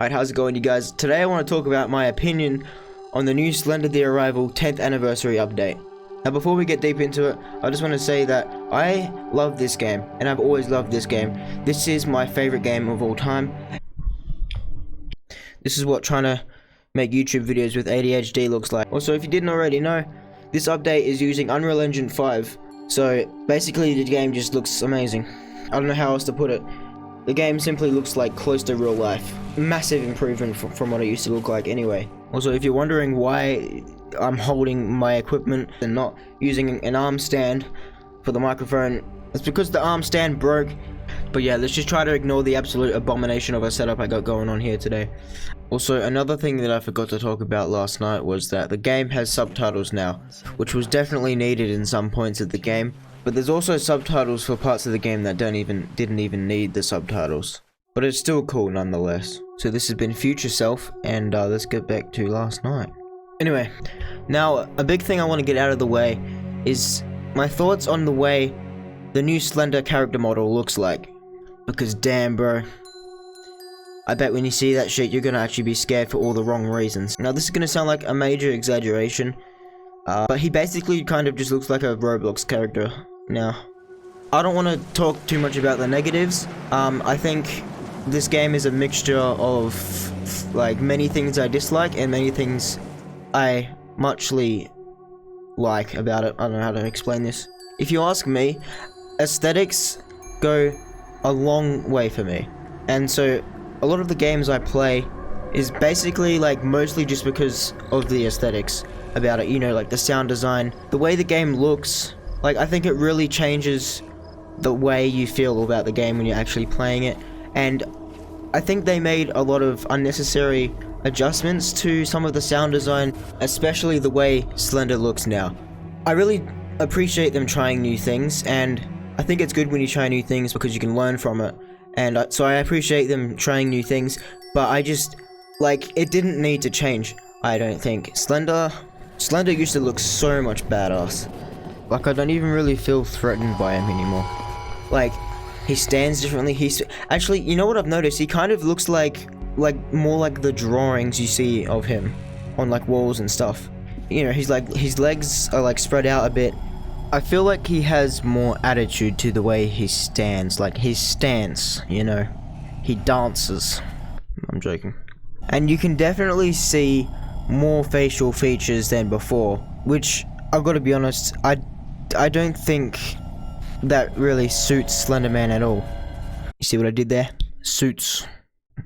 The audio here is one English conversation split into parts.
Alright, how's it going, you guys? Today I want to talk about my opinion on the new Slender The Arrival 10th anniversary update. Now before we get deep into it, I just want to say that I love this game, and I've always loved this game. This is my favorite game of all time. This is what trying to make YouTube videos with ADHD looks like. Also, if you didn't already know, this update is using Unreal Engine 5. So basically the game just looks amazing. I don't know how else to put it. The game simply looks like close to real life. Massive improvement from what it used to look like anyway. Also, if you're wondering why I'm holding my equipment and not using an arm stand for the microphone, it's because the arm stand broke. But yeah, let's just try to ignore the absolute abomination of a setup I got going on here today. Also, another thing that I forgot to talk about last night was that the game has subtitles now, which was definitely needed in some points of the game. But there's also subtitles for parts of the game that didn't even need the subtitles. But it's still cool nonetheless. So this has been Future Self, and let's get back to last night. Anyway, now a big thing I want to get out of the way is my thoughts on the way the new Slender character model looks like. Because damn bro, I bet when you see that shit you're gonna actually be scared for all the wrong reasons. Now this is gonna sound like a major exaggeration, but he basically kind of just looks like a Roblox character. Now, I don't want to talk too much about the negatives. I think this game is a mixture of like many things I dislike and many things I muchly like about it. I don't know how to explain this. If you ask me, aesthetics go a long way for me, and so a lot of the games I play is basically like mostly just because of the aesthetics about it, you know, like the sound design, the way the game looks. Like, I think it really changes the way you feel about the game when you're actually playing it, and I think they made a lot of unnecessary adjustments to some of the sound design, especially the way Slender looks now. I really appreciate them trying new things, and I think it's good when you try new things because you can learn from it, and so I appreciate them trying new things, but I just, like, it didn't need to change, I don't think. Slender used to look so much badass. Like, I don't even really feel threatened by him anymore. Like, he stands differently. Actually, you know what I've noticed? He kind of looks like more like the drawings you see of him on like walls and stuff. You know, his legs are like spread out a bit. I feel like he has more attitude to the way he stands. Like his stance, you know, he dances. I'm joking. And you can definitely see more facial features than before, which I've got to be honest, I don't think that really suits Slender Man at all. You see what I did there? Suits.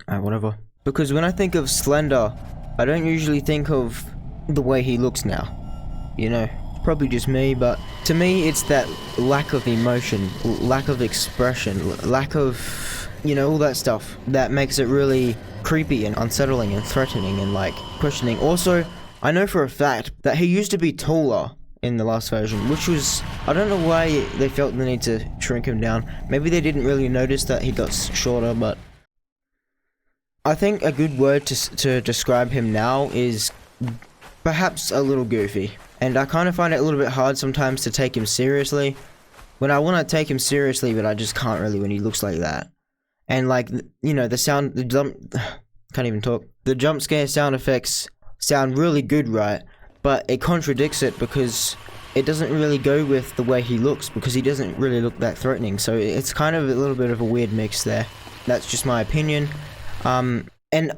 Whatever. Because when I think of Slender, I don't usually think of the way he looks now. You know, probably just me, but to me it's that lack of emotion, lack of expression, lack of, you know, all that stuff that makes it really creepy and unsettling and threatening and like questioning. Also, I know for a fact that he used to be taller in the last version, which was, I don't know why they felt the need to shrink him down. Maybe they didn't really notice that he got shorter, but I think a good word to describe him now is perhaps a little goofy. And I kind of find it a little bit hard sometimes to take him seriously. When I want to take him seriously, but I just can't really when he looks like that. And like, you know, can't even talk. The jump scare sound effects sound really good, right? But it contradicts it because it doesn't really go with the way he looks, because he doesn't really look that threatening. So it's kind of a little bit of a weird mix there. That's just my opinion. And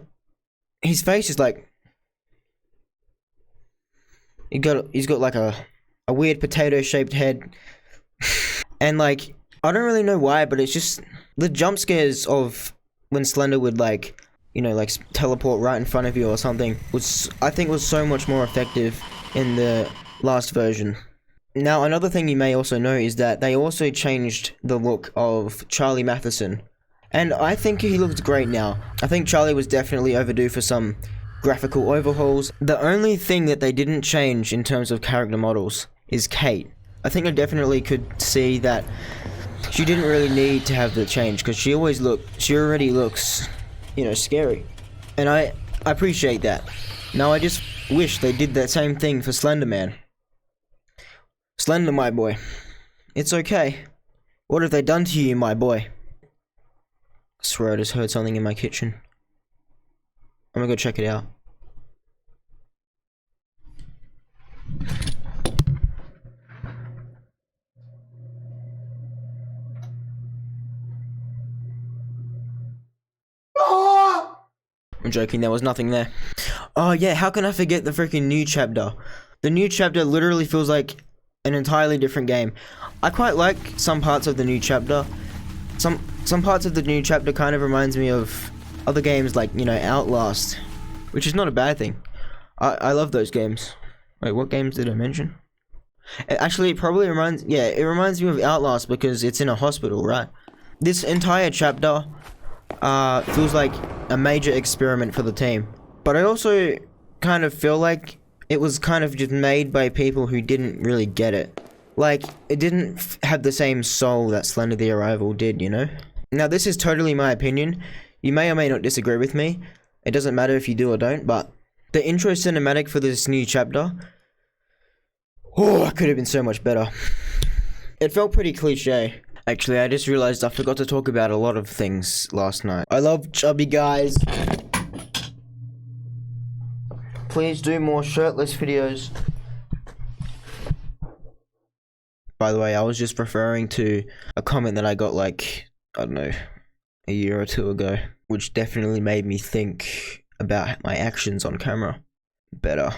his face is like, he's got like a weird potato shaped head. And like, I don't really know why, but it's just the jump scares of when Slender would like, you know, like teleport right in front of you or something, I think was so much more effective in the last version. Now, another thing you may also know is that they also changed the look of Charlie Matheson, and I think he looks great now. I think Charlie was definitely overdue for some graphical overhauls. The only thing that they didn't change in terms of character models is Kate. I think I definitely could see that she didn't really need to have the change, because she already looks, you know, scary. And I appreciate that. Now I just wish they did that same thing for Slender Man. Slender, my boy. It's okay. What have they done to you, my boy? I swear I just heard something in my kitchen. I'm gonna go check it out. I'm joking, there was nothing there. Oh yeah, how can I forget the freaking new chapter? The new chapter literally feels like an entirely different game. I quite like some parts of the new chapter. Some parts of the new chapter kind of reminds me of other games like, you know, Outlast, which is not a bad thing. I love those games. Wait, what games did I mention? Actually, it probably reminds me of Outlast because it's in a hospital, right? This entire chapter feels like a major experiment for the team. But I also kind of feel like it was kind of just made by people who didn't really get it. Like, it didn't have the same soul that Slender The Arrival did, you know? Now, this is totally my opinion. You may or may not disagree with me. It doesn't matter if you do or don't, but the intro cinematic for this new chapter, oh, it could have been so much better. It felt pretty cliche. Actually, I just realized I forgot to talk about a lot of things last night. I love chubby guys. Please do more shirtless videos. By the way, I was just referring to a comment that I got like, I don't know, a year or two ago, which definitely made me think about my actions on camera better.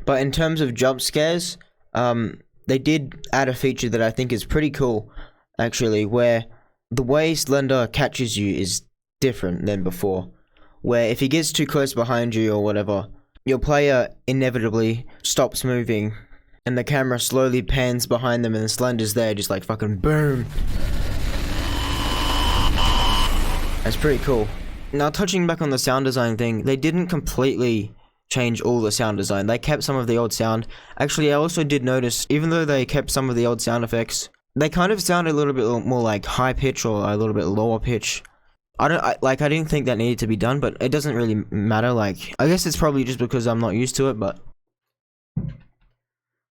But in terms of jump scares, they did add a feature that I think is pretty cool, actually, where the way Slender catches you is different than before. Where if he gets too close behind you or whatever, your player inevitably stops moving and the camera slowly pans behind them and the Slender's there just like fucking boom. That's pretty cool. Now, touching back on the sound design thing, they didn't completely change all the sound design. They kept some of the old sound. Actually, I also did notice, even though they kept some of the old sound effects, they kind of sounded a little bit more like high pitch or a little bit lower pitch. I didn't think that needed to be done, but it doesn't really matter. Like, I guess it's probably just because I'm not used to it, but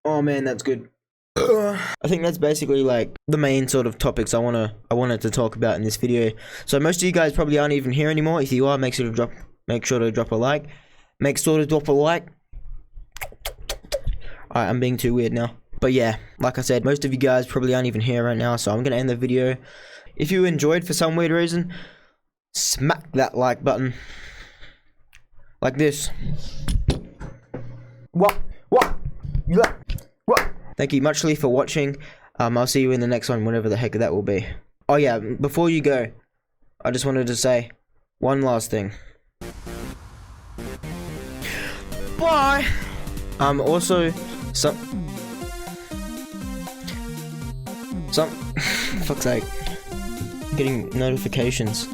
oh man, that's good. I think that's basically like the main sort of topics I wanted to talk about in this video. So most of you guys probably aren't even here anymore. If you are, make sure to drop a like. Alright, I'm being too weird now. But yeah, like I said, most of you guys probably aren't even here right now, so I'm gonna end the video. If you enjoyed for some weird reason, smack that like button. Like this. What? Thank you muchly for watching. I'll see you in the next one, whenever the heck that will be. Oh yeah, before you go, I just wanted to say one last thing. Bye! Also, fuck's sake, getting notifications.